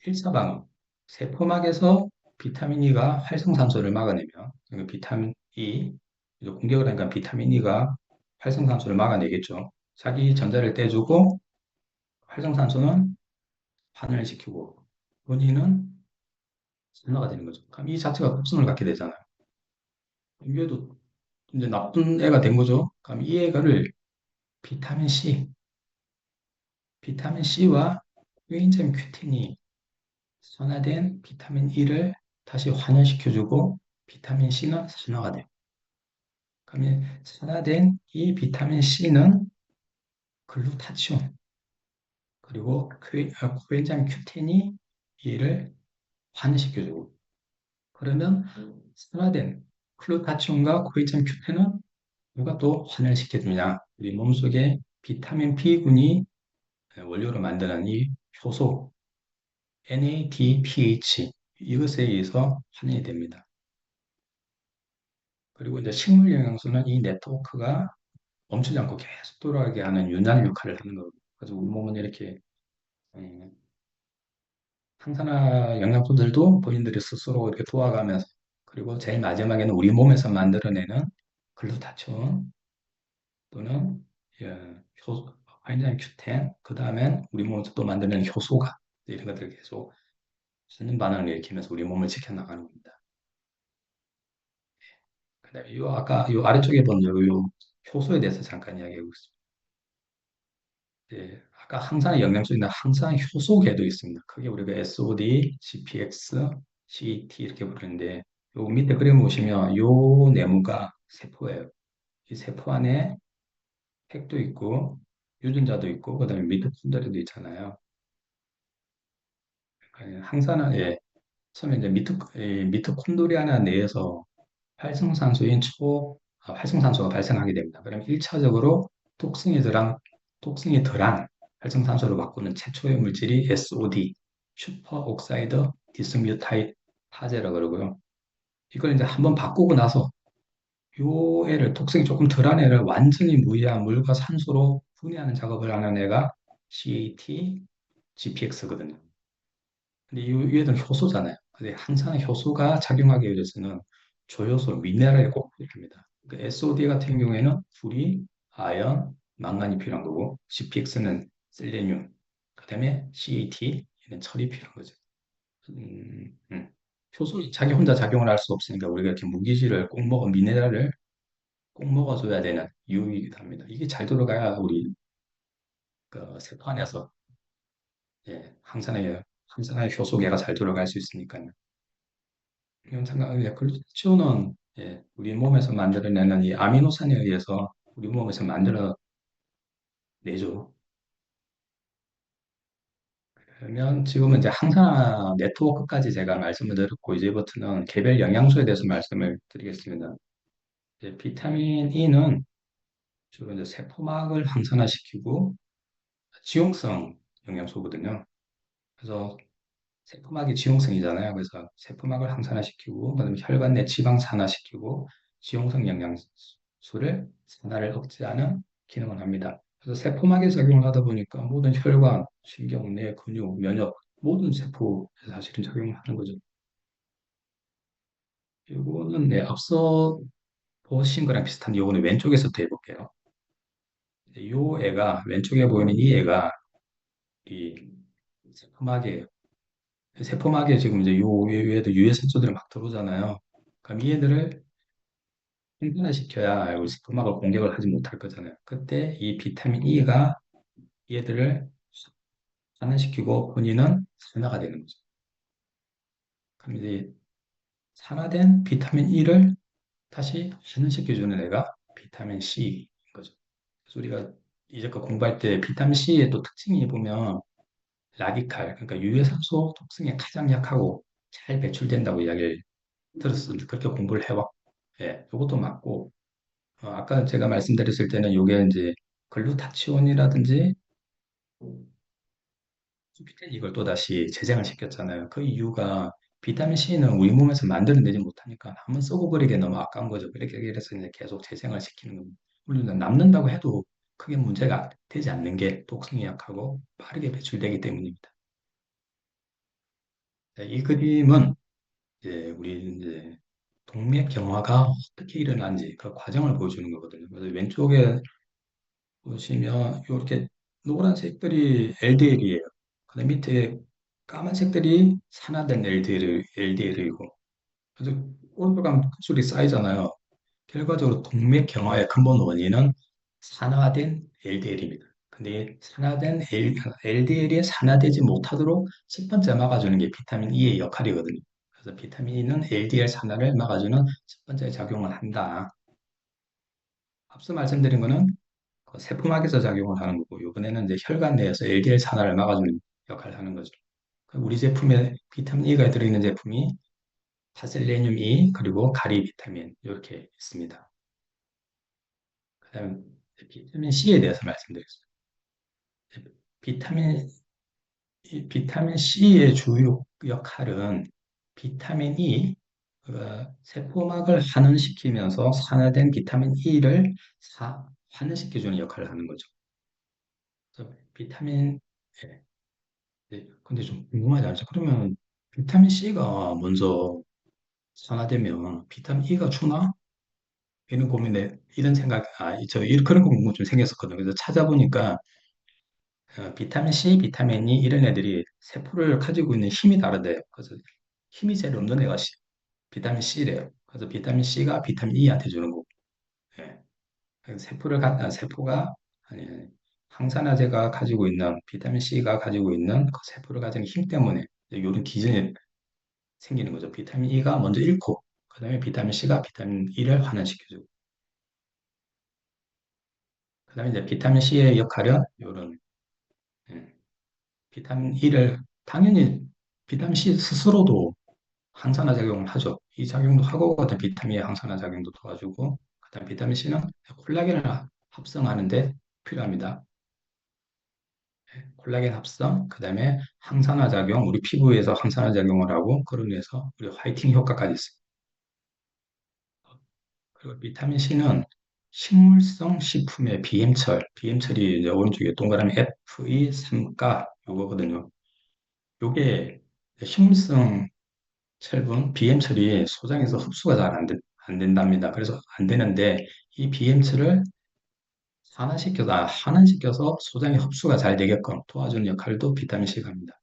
1차 방어. 세포막에서 비타민 E가 활성산소를 막아내면 그러니까 비타민 E 이제 공격을 하니까 비타민 E가 활성산소를 막아내겠죠. 자기 전자를 떼주고 활성산소는 반응을 시키고 본인은 산화가 되는 거죠. 그럼 이 자체가 독성을 갖게 되잖아요. 이게도 이제 나쁜 애가 된 거죠. 그럼 이 애가를 비타민 C, 비타민 C와 코엔자임 큐틴이 산화된 비타민 E를 다시 환원시켜주고 비타민 C는 산화가 돼요. 그러면 산화된 이 비타민 C는 글루타치온 그리고 코엔자임 큐텐이 이를 환원시켜주고 그러면 산화된 글루타치온과 코엔자임 큐텐은 누가 또 환원시켜주냐? 우리 몸속에 비타민 B군이 원료로 만드는 이 효소, NADPH 이것에 의해서 환원이 됩니다. 그리고 이제 식물 영양소는 이 네트워크가 멈추지 않고 계속 돌아가게 하는 윤활 역할을 하는 거거든요. 그래서 우리 몸은 이렇게 음, 항산화 영양소들도 본인들이 스스로 이렇게 도와가면서 그리고 제일 마지막에는 우리 몸에서 만들어내는 글루타치온 또는 예, 화이트한 큐텐 그 다음엔 우리 몸에서 또 만드는 효소가 이런 것들 계속 수는 반응을 일으키면서 우리 몸을 지켜나가는 겁니다. 그다음에 요 아까 요 아래쪽에 본 요 효소에 대해서 잠깐 이야기하고 있습니다. 예, 아까 항산화 영양소인데 항산화 효소계도 있습니다. 그게 우리가 SOD, GPX, CET 이렇게 부르는데 요 밑에 그림 보시면 요 네모가 세포예요. 이 세포 안에 핵도 있고 유전자도 있고 그다음에 미토콘드리아도 있잖아요. 그러니까 항산화 예, 처음에 이제 미토콘드리아 내에서 활성산소인 활성산소가 발생하게 됩니다. 그러면 1차적으로 독성이 덜한 활성산소를 바꾸는 최초의 물질이 SOD, 슈퍼옥사이드 디스뮤타이타제라고 그러고요. 이걸 이제 한번 바꾸고 나서 요 애를 독성이 조금 덜한 애를 완전히 무해한 물과 산소로 분해하는 작업을 하는 애가 CAT, GPX거든요. 근데 이 애들은 효소잖아요. 근데 항상 효소가 작용하기 위해서는 조효소, 미네랄이 꼭 필요합니다. 그 SOD 같은 경우에는 불이, 아연, 망간이 필요한 거고, GPX는 셀레늄, 그다음에 CAT는 철이 필요한 거죠. 음, 음. 효소 자기 혼자 작용을 할 수 없으니까 우리가 이렇게 무기질을 꼭 먹어 미네랄을 꼭 먹어줘야 되는 이유이기도 합니다. 이게 잘 들어가야 우리 그 세포 안에서 예, 항산화의 효소계가 잘 돌아갈 수 있으니까요. 이런 생각을 글루타치온은 예, 우리 몸에서 만들어내는 이 아미노산에 의해서 우리 몸에서 만들어내죠. 그러면 지금은 이제 항산화 네트워크까지 제가 말씀을 드렸고 이제부터는 개별 영양소에 대해서 말씀을 드리겠습니다. 이제 비타민 E는 주로 이제 세포막을 항산화시키고 지용성 영양소거든요. 그래서 세포막이 지용성이잖아요. 그래서 세포막을 항산화시키고 그다음에 혈관 내 지방 산화시키고 지용성 영양소를 산화를 억제하는 기능을 합니다. 그래서 세포막에 작용을 하다 보니까 모든 혈관, 신경, 뇌, 근육, 면역 모든 세포에 사실은 작용을 하는 거죠. 이거는 네, 앞서 보신 거랑 비슷한데 이거는 왼쪽에서부터 해볼게요. 이 애가 왼쪽에 보이는 이 애가 이 세포막이에요. 세포막에 지금 이제 요 위에도 유해성소들이 막 들어오잖아요. 그럼 이 애들을 생산화시켜야 우리 세포막을 공격을 하지 못할 거잖아요. 그때 이 비타민 E가 얘들을 산화시키고 본인은 산화가 되는 거죠. 그럼 이제 산화된 비타민 E를 다시 환원시켜주는 애가 비타민 C인 거죠. 그래서 우리가 이제껏 공부할 때 비타민 C의 또 특징이 보면 라디칼, 그러니까 유해산소 독성에 가장 약하고 잘 배출된다고 이야기를 들었습니다. 그렇게 공부를 해왔고, 예, 이것도 맞고, 아까 제가 말씀드렸을 때는 이게 이제 글루타치온이라든지 주피텐 이걸 또다시 재생을 시켰잖아요. 그 이유가 비타민 C는 우리 몸에서 만들어내지 못하니까 한번 쓰고 버리기 너무 아까운 거죠. 그렇게 해서 이제 계속 재생을 시키는 겁니다. 물론 남는다고 해도 크게 문제가 되지 않는 게 독성이 약하고 빠르게 배출되기 때문입니다. 네, 이 그림은 이제 우리 이제 동맥 경화가 어떻게 일어나는지 그 과정을 보여주는 거거든요. 그래서 왼쪽에 보시면 이렇게 노란색들이 LDL이에요. 그다음 밑에 까만색들이 산화된 LDL이고 그래서 올드감 술이 쌓이잖아요. 결과적으로 동맥 경화의 근본 원인은 산화된 LDL입니다. 근데 산화된 LDL이 산화되지 못하도록 첫 번째 막아주는 게 비타민 E의 역할이거든요. 그래서 비타민 E는 LDL 산화를 막아주는 첫 번째 작용을 한다. 앞서 말씀드린 거는 그 세포막에서 작용을 하는 거고 이번에는 이제 혈관 내에서 LDL 산화를 막아주는 역할을 하는 거죠. 우리 제품에 비타민 E가 들어있는 제품이 파셀레늄 E 그리고 가리 비타민 이렇게 있습니다. 그다음 비타민 C에 대해서 말씀드리겠습니다. 비타민 이 비타민 C의 주요 역할은 비타민 E, 세포막을 환원시키면서 산화된 비타민 E를 환원시켜주는 역할을 하는 거죠. 그래서 비타민, 예, 네, 근데 좀 궁금하지 않죠? 그러면 비타민 C가 먼저 산화되면 비타민 E가 주나? 이런 고민에, 이런 생각, 그런 궁금증 좀 생겼었거든요. 그래서 찾아보니까 비타민 C, 비타민 E 이런 애들이 세포를 가지고 있는 힘이 다르대요. 그래서 힘이 제일 없는 애가 비타민 C래요. 그래서 비타민 C가 비타민 E한테 주는 거고. 예. 그래서 세포가 아니 항산화제가 가지고 있는 비타민 C가 가지고 있는 그 세포를 가지는 힘 때문에 이런 기전이 생기는 거죠. 비타민 E가 먼저 잃고 그다음에 비타민 C가 비타민 E를 환원시켜주고 그다음에 이제 비타민 C의 역할은 이런 비타민 E를 당연히 비타민 C 스스로도 항산화 작용을 하죠. 이 작용도 하고 그다음 비타민의 항산화 작용도 도와주고 그다음 비타민 C는 콜라겐을 합성하는데 필요합니다. 콜라겐 합성, 그다음에 항산화 작용, 우리 피부에서 항산화 작용을 하고 그런 위해서 우리 화이팅 효과까지 있어요. 그리고 비타민 C는 식물성 식품의 비엠철이 이제 오른쪽에 동그라미 Fe3가 요거거든요. 요게 식물성 철분, BM철이 소장에서 흡수가 잘 안 된답니다. 그래서 안 되는데 이 BM철을 환원시켜서 소장의 흡수가 잘 되게끔 도와주는 역할도 비타민 C가 합니다.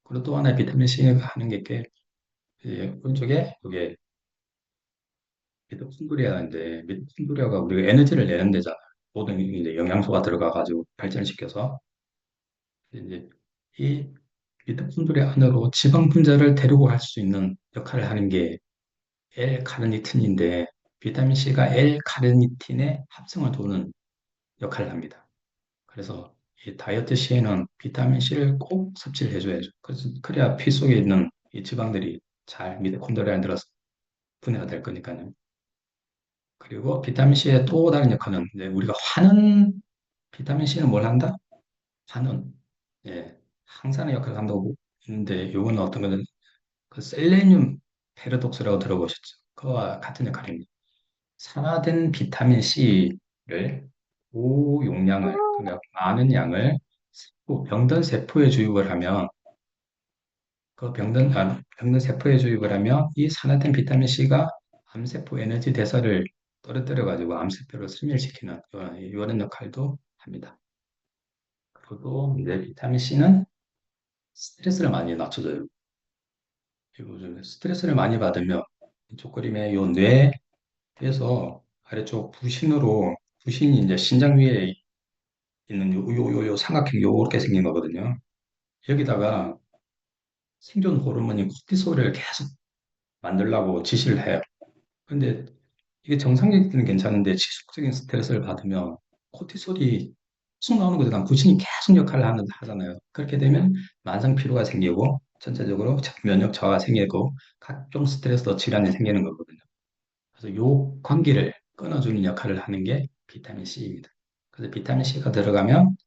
그리고 또 하나 비타민 C가 하는 게 오른쪽에 이게 미토콘드리아인데 미토콘드리아가 우리가 에너지를 내는 데잖아요. 모든 이제 영양소가 들어가가지고 발전시켜서 이제 이 미토콘드리아 안으로 지방 분자를 데리고 갈 수 있는 역할을 하는 게 L-카르니틴인데 비타민 C가 L-카르니틴의 합성을 도우는 역할을 합니다. 그래서 이 다이어트 시에는 비타민 C를 꼭 섭취를 해줘야죠. 그래야 피 속에 있는 이 지방들이 잘 미토콘드리아에 들어서 분해가 될 거니까요. 그리고 비타민 C의 또 다른 역할은 이제 우리가 비타민 C는 뭘 한다? 환원. 예, 항산화 역할을 한다고 있는데 요거는 어떤 거는 그 셀레늄 패러독스라고 들어보셨죠? 그와 같은 역할입니다. 산화된 비타민 C를 고용량을, 그러니까 많은 양을 병든 세포에 주입을 하면, 병든 세포에 주입을 하면 이 산화된 비타민 C가 암세포 에너지 대사를 떨어뜨려가지고 암세포를 슬멸시키는 이런 역할도 합니다. 그리고 또 이제 비타민 C는 스트레스를 많이 낮춰줘요. 그리고 스트레스를 많이 받으면 이쪽 그림의 요 뇌에서 아래쪽 부신이 이제 신장 위에 있는 요 삼각형 요렇게 생긴 거거든요. 여기다가 생존 호르몬인 코티솔을 계속 만들라고 지시를 해요. 근데 이게 정상적일 때는 괜찮은데 지속적인 스트레스를 받으면 코티솔이 계속 나오는 거죠. 부신이 계속 역할을 하잖아요. 그렇게 되면 만성 피로가 생기고 전체적으로 면역 저하가 생기고 각종 스트레스 질환이 생기는 거거든요. 그래서 요 관계를 끊어주는 역할을 하는 게 비타민 C입니다. 그래서 비타민 C가 들어가면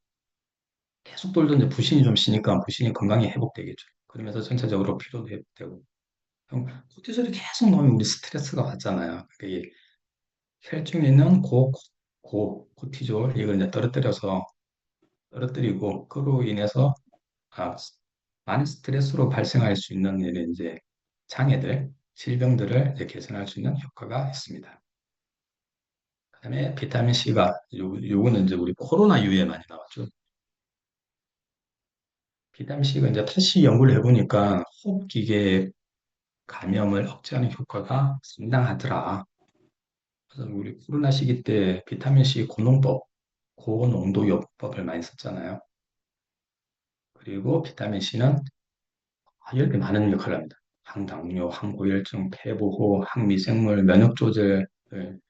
계속 돌던 이제 부신이 좀 쉬니까 부신이 건강이 회복되겠죠. 그러면서 전체적으로 피로도 회복되고. 그럼 코티솔이 계속 나오면 우리 스트레스가 받잖아요. 그게 혈중에 있는 코티졸 이걸 이제 떨어뜨리고 그로 인해서 아, 많은 스트레스로 발생할 수 있는 이런 이제 질병들을 이제 개선할 수 있는 효과가 있습니다. 그다음에 비타민 C가 요거는 이제 우리 코로나 이후에 많이 나왔죠. 비타민 C가 이제 다시 연구를 해보니까 호흡기계 감염을 억제하는 효과가 상당하더라. 그래서 우리 코로나 시기 때 비타민 C 고농도 요법을 많이 썼잖아요. 그리고 비타민 C는 이렇게 많은 역할을 합니다. 항당뇨, 항고혈증, 폐보호, 항미생물, 면역 조절,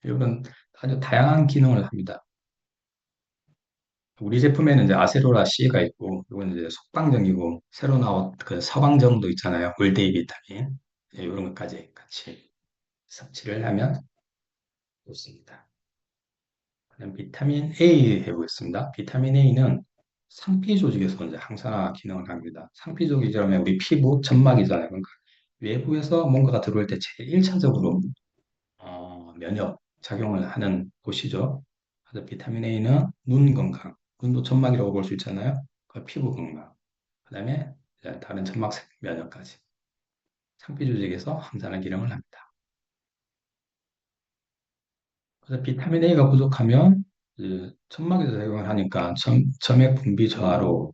이런 아주 다양한 기능을 합니다. 우리 제품에는 이제 아세로라 C가 있고, 이건 이제 속방정이고, 새로 나온 그 서방정도 있잖아요. 올데이 비타민. 이런 것까지 같이 섭취를 하면 좋습니다. 그다음 비타민 A 해보겠습니다. 비타민 A는 상피 조직에서 이제 항산화 기능을 합니다. 상피 조직이라면 우리 피부 점막이잖아요. 그러니까 외부에서 뭔가가 들어올 때 제일 1차적으로 면역 작용을 하는 곳이죠. 그래서 비타민 A는 눈 건강, 눈도 점막이라고 볼 수 있잖아요. 그 피부 건강, 그다음에 이제 다른 점막 면역까지 상피 조직에서 항산화 기능을 합니다. 그래서 비타민 A가 부족하면 이제 점막에서 작용을 하니까 점액 분비 저하로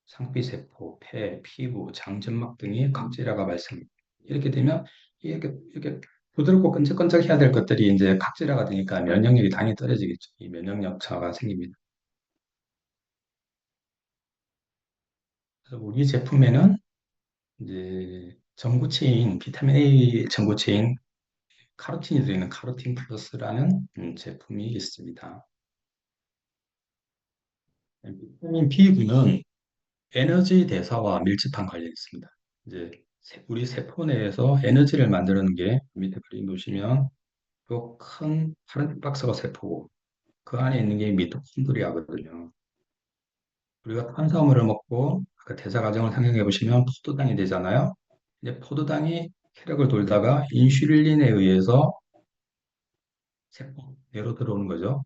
상피세포, 폐, 피부, 장점막 등이 각질화가 발생합니다. 이렇게 되면 이렇게 부드럽고 끈적끈적해야 될 것들이 이제 각질화가 되니까 면역력이 당연히 떨어지겠죠. 이 면역력 저하가 생깁니다. 그래서 우리 제품에는 이제 전구체인 비타민 A 전구체인 카로틴이 들어있는 카로틴 플러스라는 제품이 있습니다. 비타민 B군은 에너지 대사와 밀접한 관련이 있습니다. 이제 우리 세포 내에서 에너지를 만드는 게 밑에 그림 보시면 요 큰 파란 박스가 세포고 그 안에 있는 게 미토콘드리아거든요. 우리가 탄수화물을 먹고 그 대사 과정을 상상해 보시면 포도당이 되잖아요. 이제 포도당이 혈액을 돌다가 인슐린에 의해서 세포 내로 들어오는 거죠.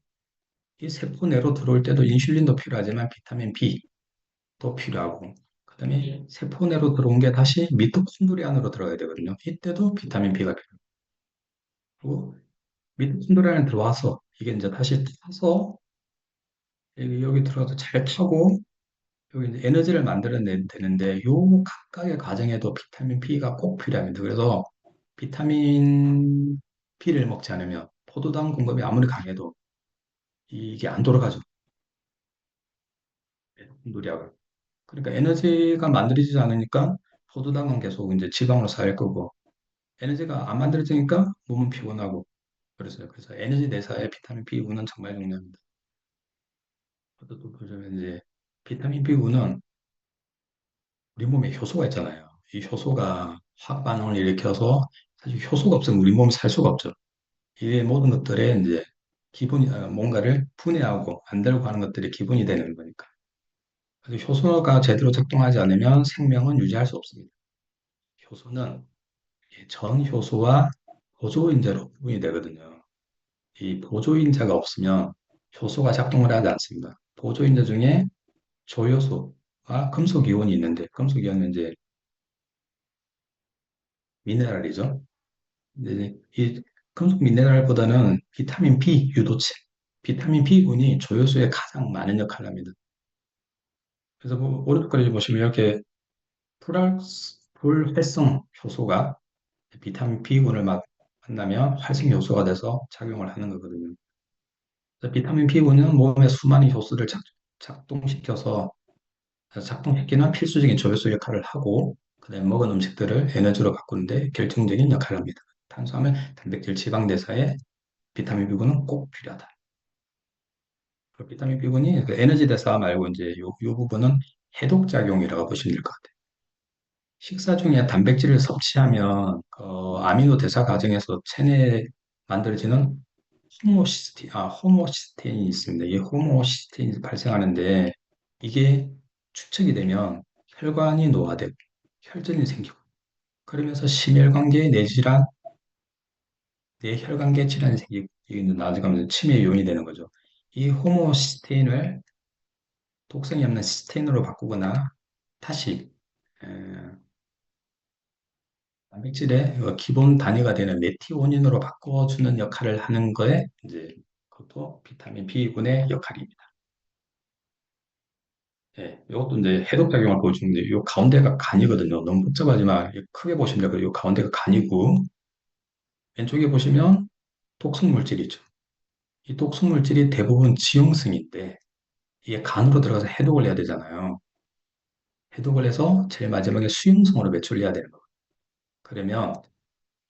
이 세포 내로 들어올 때도 인슐린도 필요하지만 비타민 B도 필요하고 그다음에 세포 내로 들어온 게 다시 미토콘드리아 안으로 들어가야 되거든요. 이때도 비타민 B가 필요하고 미토콘드리아에 들어와서 이게 이제 다시 타서 여기 들어가서 잘 타고 여기 이제 에너지를 만들어내야 되는데 요 각각의 과정에도 비타민 B가 꼭 필요합니다. 그래서 비타민 B를 먹지 않으면 포도당 공급이 아무리 강해도 이게 안 돌아가죠. 누리하고. 그러니까 에너지가 만들어지지 않으니까 포도당은 계속 이제 지방으로 쌓일 거고 에너지가 안 만들어지니까 몸은 피곤하고 그래서요. 그래서 에너지 대사에 비타민 B군은 정말 중요합니다. 또 보자면 이제 비타민 B군은 우리 몸에 효소가 있잖아요. 이 효소가 화학 반응을 일으켜서 사실 효소가 없으면 우리 몸이 살 수가 없죠. 이 모든 것들의 이제 기본이 뭔가를 분해하고 만들고 하는 것들이 기본이 되는 거니까. 그래서 효소가 제대로 작동하지 않으면 생명은 유지할 수 없습니다. 효소는 이 전효소와 보조인자로 구분이 되거든요. 이 보조인자가 없으면 효소가 작동을 하지 않습니다. 보조인자 중에 조효소와 금속이온이 있는데 금속이온은 이제 미네랄이죠. 네, 이 금속 미네랄보다는 비타민 B 유도체, 비타민 B군이 조효소에 가장 많은 역할을 합니다. 그래서 뭐 오른쪽 그림 보시면 이렇게 불활성 효소가 비타민 B군을 만나면 활성 효소가 돼서 작용을 하는 거거든요. 그래서 비타민 B군은 몸에 수많은 효소를 작동시켜서 작동시키는 필수적인 조효소 역할을 하고 그다음에 먹은 음식들을 에너지로 바꾸는데 결정적인 역할을 합니다. 탄수화물, 단백질, 지방 대사에 비타민 B군은 꼭 필요하다. 그 비타민 B군이 그 에너지 대사 말고 이제 요 부분은 해독작용이라고 보시면 될 것 같아요. 식사 중에 단백질을 섭취하면 아미노 대사 과정에서 체내에 만들어지는 호모시스테인이 있습니다. 이 호모시스테인이 발생하는데 이게 축적이 되면 혈관이 노화되고 혈전이 생기고 그러면서 심혈관계 내질환, 뇌혈관계 질환이 생기고 이게 이제 나중에 가면 치매 요인이 되는 거죠. 이 호모시스테인을 독성이 없는 시스테인으로 바꾸거나 다시 에, 단백질의 기본 단위가 되는 메티오닌으로 바꿔주는 역할을 하는 거에 이제 그것도 비타민 B군의 역할입니다. 예, 이것도 이제 해독작용을 보여주는데 이 가운데가 간이거든요. 너무 복잡하지만 크게 보시면 이 가운데가 간이고 왼쪽에 보시면 독성물질이죠. 이 독성물질이 대부분 지용성인데 이게 간으로 들어가서 해독을 해야 되잖아요. 해독을 해서 제일 마지막에 수용성으로 배출해야 되는 거예요. 그러면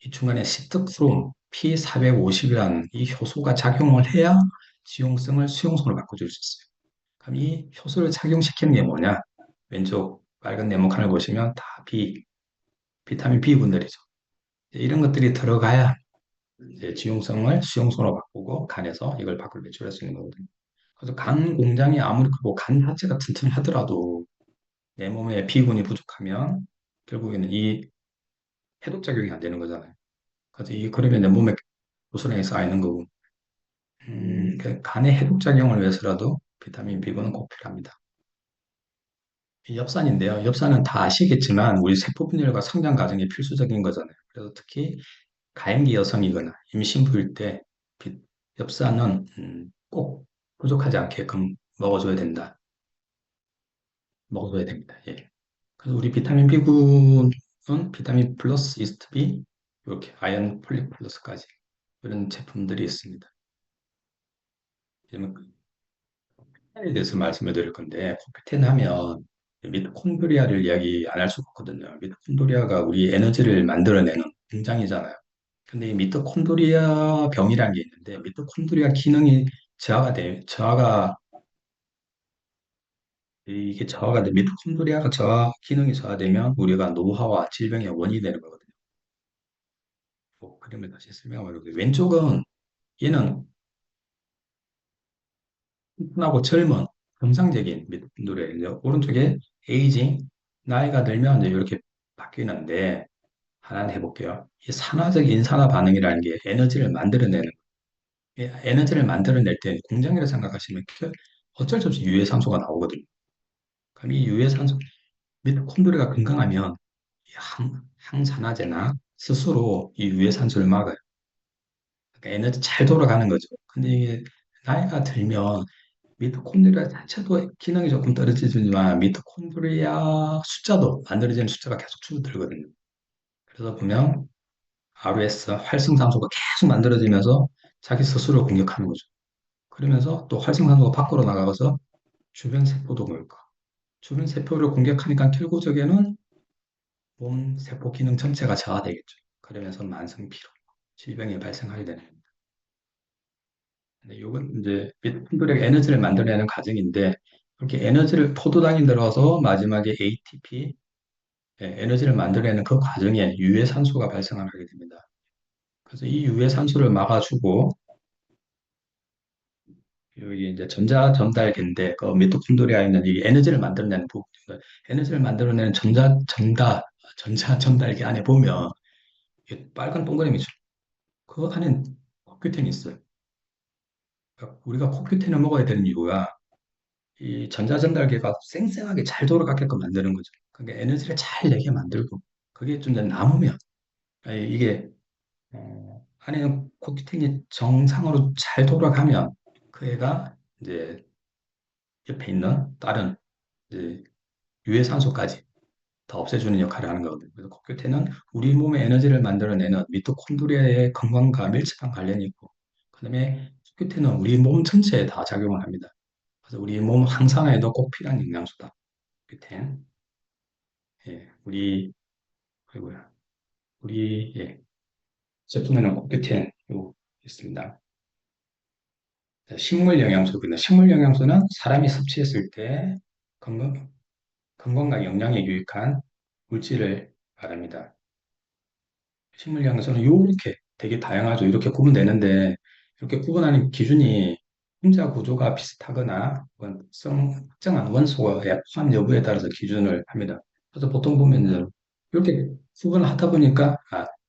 이 중간에 시트크롬 P450이라는 이 효소가 작용을 해야 지용성을 수용성으로 바꿔줄 수 있어요. 그럼 이 효소를 작용시키는 게 뭐냐? 왼쪽 빨간 네모칸을 보시면 다 비타민 B군들이죠. 이런 것들이 들어가야 이제 지용성을 수용성으로 바꾸고 간에서 이걸 밖으로 배출할 수 있는 거거든요. 그래서 간 공장이 아무리 크고 간 자체가 튼튼하더라도 내 몸에 비군이 부족하면 결국에는 이 해독 작용이 안 되는 거잖아요. 그래서 이 그러면 내 몸에 고스란히 쌓이는 거고, 그 간의 해독 작용을 위해서라도 비타민 B군은 꼭 필요합니다. 이 엽산인데요. 엽산은 다 아시겠지만 우리 세포 분열과 성장 과정에 필수적인 거잖아요. 그래서 특히 가임기 여성이거나 임신부일 때 엽산은 꼭 부족하지 않게끔 먹어줘야 된다. 먹어줘야 됩니다. 예. 그래서 우리 비타민 B군은 비타민 플러스 이스트 B 이렇게 아연 폴릭 플러스까지 이런 제품들이 있습니다. 그러면 코큐텐에 대해서 말씀을 드릴 건데 코큐텐 하면 미토콘드리아를 이야기 안 할 수가 없거든요. 미토콘드리아가 우리 에너지를 만들어내는 공장이잖아요. 근데 이 미토콘드리아 병이라는 게 있는데 미토콘드리아 기능이 저하가 이게 저하가 돼 미토콘드리아가 기능이 저하되면 우리가 노화와 질병의 원인이 되는 거거든요. 그림을 다시 설명하면 왼쪽은 얘는 튼튼하고 젊은 정상적인 미토콘드리아인데요. 오른쪽에 에이징 나이가 들면 이제 이렇게 바뀌는데 하나 해볼게요. 이 산화적 인산화 반응이라는 게 에너지를 만들어내는 에너지를 만들어낼 때 공장이라 생각하시면 어쩔 수 없이 유해산소가 나오거든요. 그럼 이 유해산소 미토콘드리아가 건강하면 이 항산화제나 스스로 이 유해산소를 막아요. 그러니까 에너지 잘 돌아가는 거죠. 근데 이게 나이가 들면 미토콘드리아 자체도 기능이 조금 떨어지지만 미토콘드리아 숫자도 만들어지는 숫자가 계속 줄어들거든요. 그래서 보면 RS 활성산소가 계속 만들어지면서 자기 스스로를 공격하는 거죠. 그러면서 또 활성산소가 밖으로 나가서 주변 세포도 그럴까. 주변 세포를 공격하니까 결국적에는 몸 세포 기능 전체가 저하되겠죠. 그러면서 만성 피로, 질병이 발생하게 되는 겁니다. 근데 이건 이제 미토콘드리아가 에너지를 만들어내는 과정인데 그렇게 에너지를 포도당이 들어서 마지막에 ATP, 에너지를 만들어내는 그 과정에 유해산소가 발생하게 됩니다. 그래서 이 유해산소를 막아주고 여기 이제 전자 전달계인데 그 미토콘드리아에 있는 이 에너지를 만들어내는 부분입니다. 에너지를 만들어내는 전자 전달계 안에 보면 이게 빨간 동그라미 있죠. 그 안에 코큐텐이 있어요. 그러니까 우리가 코큐텐을 먹어야 되는 이유가 이 전자전달계가 쌩쌩하게 잘 돌아가게끔 만드는 거죠. 그러니까 에너지를 잘 내게 만들고 그게 좀 이제 남으면 이게 안에 코큐텐이 정상으로 잘 돌아가면 그 애가 이제 옆에 있는 다른 이제 유해산소까지 다 없애주는 역할을 하는 거거든요. 그래서 코큐텐은 우리 몸의 에너지를 만들어내는 미토콘드리아의 건강과 밀접한 관련이 있고, 그다음에 코큐텐은 우리 몸 전체에 다 작용을 합니다. 그래서 우리 몸 항산화에도 꼭 필요한 영양소다. 코큐텐. 예, 그리고요. 예, 제품에는 코큐텐 요 있습니다. 자, 식물 영양소입니다. 식물 영양소는 사람이 섭취했을 때 건강, 건강과 영양에 유익한 물질을 말합니다. 식물학에서는 이렇게 되게 다양하죠. 이렇게 구분되는데 이렇게 구분하는 기준이 분자 구조가 비슷하거나 특정한 원소의 포함 여부에 따라서 기준을 합니다. 그래서 보통 보면 이제 이렇게 구분을 하다 보니까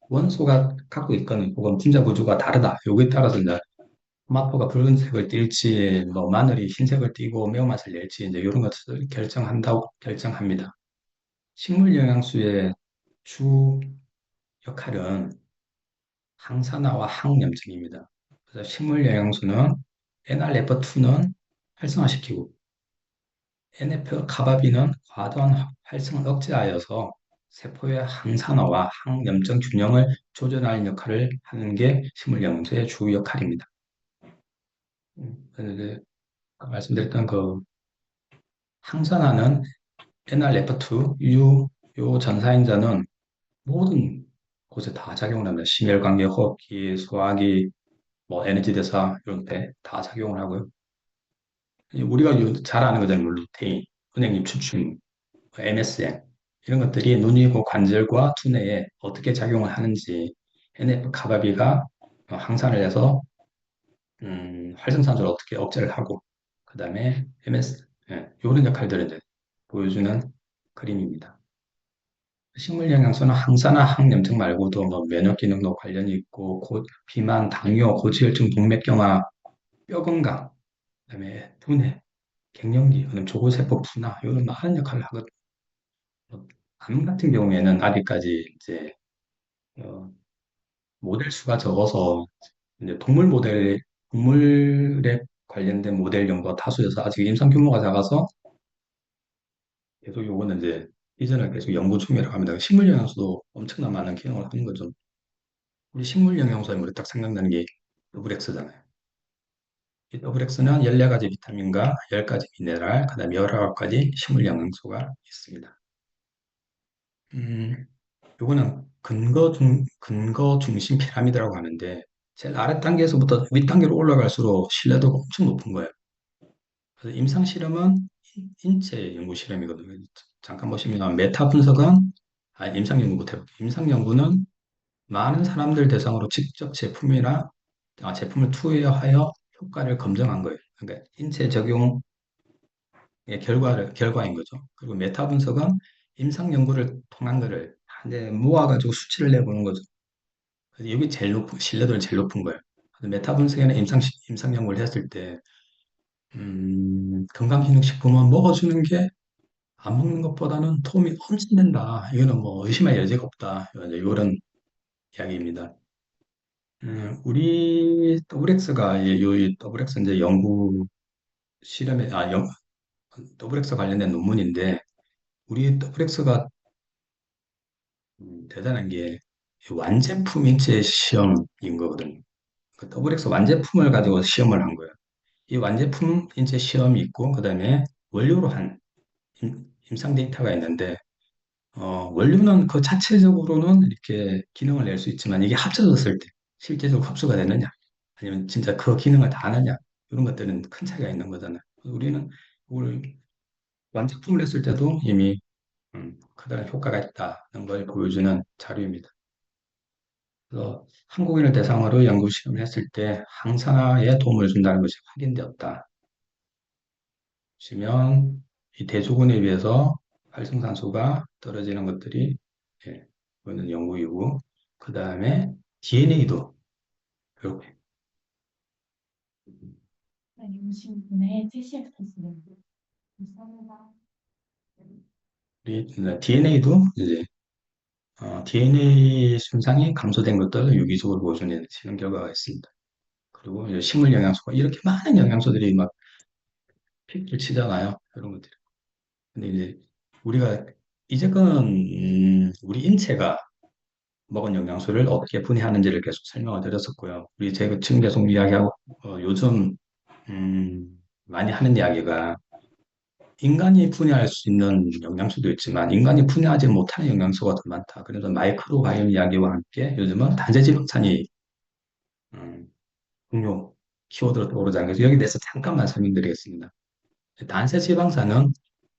원소가 갖고 있거나 혹은 분자 구조가 다르다. 여기에 따라서 이제 토마토가 붉은색을 띨지 뭐 마늘이 흰색을 띠고 매운맛을 낼지 이제 이런 것을 결정합니다. 식물 영양소의 주 역할은 항산화와 항염증입니다. 그래서 식물 영양소는 NRF2는 활성화시키고 NF 카바비는 과도한 활성을 억제하여서 세포의 항산화와 항염증 균형을 조절하는 역할을 하는 게 식물 영양소의 주 역할입니다. 그래서 아까 말씀드렸던 그 항산화는 NRF2, 요 전사인자는 모든 곳에 다 작용을 합니다. 심혈관계, 호흡기, 소화기, 뭐 에너지 대사 이런 데 다 작용을 하고요. 우리가 잘 아는 거잖아요. 뭐 루테인, 은행잎 추출, MSM 이런 것들이 눈이고 관절과 두뇌에 어떻게 작용을 하는지 NF 카바비가 항산을 해서 활성산소를 어떻게 억제를 하고 그다음에 MS, 이런 역할들을 이제 보여주는 그림입니다. 식물 영양소는 항산화 항염증 말고도 뭐 면역 기능도 관련이 있고 비만, 당뇨, 고지혈증, 동맥경화, 뼈 건강, 그다음에 두뇌, 갱년기, 그다음 조골세포 분화 이런 많은 역할을 하거든요. 뭐, 암 같은 경우에는 아직까지 이제 어, 모델 수가 적어서 이제 동물에 관련된 모델 연구가 다수여서 아직 임상 규모가 작아서 계속 요거는 이제 이전에 계속 연구 중이라고 합니다. 식물 영양소도 엄청난 많은 기능을 하는 거죠. 우리 식물 영양소에 우리 딱 생각나는 게 더블엑스잖아요. 이 더블엑스는 14가지 비타민과 10가지 미네랄, 그다음에 19가지 식물 영양소가 있습니다. 음, 요거는 근거 중심 피라미드라고 하는데 제일 아래 단계에서부터 윗 단계로 올라갈수록 신뢰도가 엄청 높은 거예요. 그래서 임상 실험은 인체 연구 실험이거든요. 잠깐 보시면 메타 분석은 임상 연구부터 해볼게요. 임상 연구는 많은 사람들 대상으로 직접 제품을 투여하여 효과를 검증한 거예요. 그러니까 인체 적용의 결과인 거죠. 그리고 메타 분석은 임상 연구를 통한 거를 이제 모아가지고 수치를 내보는 거죠. 그래서 여기 제일 높은, 신뢰도는 제일 높은 거예요. 그래서 메타 분석에는 임상 연구를 했을 때, 건강기능식품은 먹어주는 게 안 먹는 것보다는 도움이 엄청 된다. 이거는 뭐 의심할 여지가 없다. 이런 이야기입니다. 우리 WX가 요 WX 이제 연구 실험에 WX 관련된 논문인데 우리 WX가 대단한 게 완제품 인체 시험인 거거든요. 그 WX 완제품을 가지고 시험을 한 거예요. 이 완제품 인체 시험이 있고 그다음에 원료로 한 임상 데이터가 있는데 원료는 그 자체적으로는 이렇게 기능을 낼 수 있지만 이게 합쳐졌을 때 실제적으로 흡수가 되느냐 아니면 진짜 그 기능을 다 하느냐 이런 것들은 큰 차이가 있는 거잖아요. 우리는 이걸 완제품을 했을 때도 이미 커다란 효과가 있다는 걸 보여주는 자료입니다. 그래서 한국인을 대상으로 연구 실험을 했을 때 항산화에 도움을 준다는 것이 확인되었다. 보시면 이 대조군에 비해서 활성산소가 떨어지는 것들이 이거는 연구이고 그 다음에 DNA도 이렇게 임신분의 TCF였습니다. 감사합니다. 우리 DNA도 이제 DNA 순상이 감소된 것들을 유기적으로 보존해 실험 결과가 있습니다. 그리고 이제 식물 영양소가 이렇게 많은 영양소들이 막 픽을 치잖아요. 이런 것들이. 근데 이제 우리가 이제껏은 우리 인체가 먹은 영양소를 어떻게 분해하는지를 계속 설명을 드렸었고요. 우리 제가 지금 계속 이야기하고 요즘 음, 많이 하는 이야기가 인간이 분해할 수 있는 영양소도 있지만 인간이 분해하지 못하는 영양소가 더 많다. 그래서 마이크로바이옴 이야기와 함께 요즘은 단백질산이 음, 중요 키워드로 떠오르지 않겠서 여기 대해서 잠깐만 설명드리겠습니다. 단세지방산은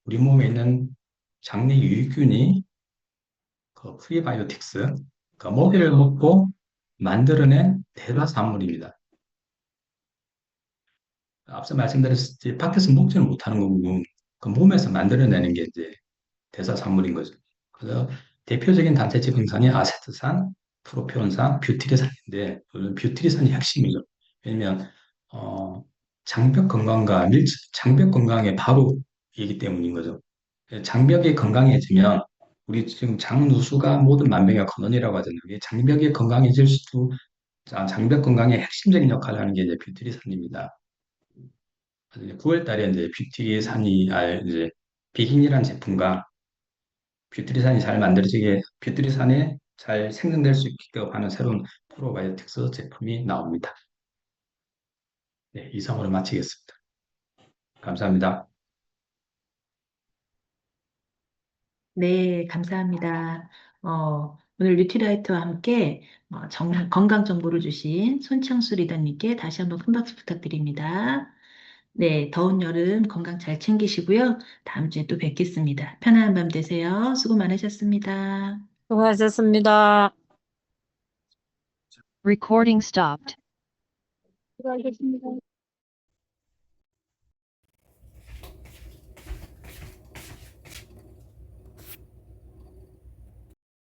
우리 몸에 있는 장내 유익균이 그 프리바이오틱스, 그 먹이를 먹고 만들어낸 대사산물입니다. 앞서 말씀드렸듯이 밖에서 먹지는 못하는 거고 그 몸에서 만들어내는 게 이제 대사산물인 거죠. 그래서 대표적인 단체 지방산이 아세트산, 프로피온산, 뷰티리산인데 뷰티리산이 핵심이죠. 왜냐면 어, 장벽 건강에 바로 이기 때문인 거죠. 장벽이 건강해지면 우리 지금 장누수가 모든 만병의 근원이라고 하잖아요. 이게 장벽이 건강해질 수, 장벽 건강의 핵심적인 역할을 하는 게 이제 뷰티리산입니다. 그래서 이제 9월 달에 이제 이제 비긴이라는 제품과 뷰트리산이 잘 만들어지게 뷰트리산에 잘 생성될 수 있게끔 하는 새로운 프로바이오틱스 제품이 나옵니다. 네, 이상으로 마치겠습니다. 감사합니다. 네, 감사합니다. 오늘 뉴트라이트와 함께 건강 정보를 주신 손창수 리더님께 다시 한번 큰 박수 부탁드립니다. 네, 더운 여름 건강 잘 챙기시고요. 다음 주에 또 뵙겠습니다. 편안한 밤 되세요. 수고 많으셨습니다. 수고하셨습니다. Recording stopped. 수고하셨습니다.